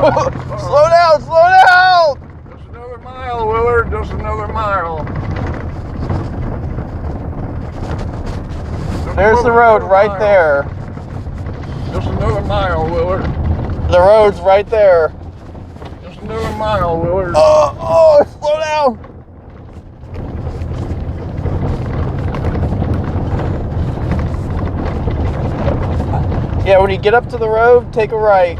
Slow down, slow down! Just another mile, Willard, just another mile. There's the road right there. Just another mile, Willard. The road's right there. Just another mile, Willard. Oh, slow down! Yeah, when you get up to the road, take a right.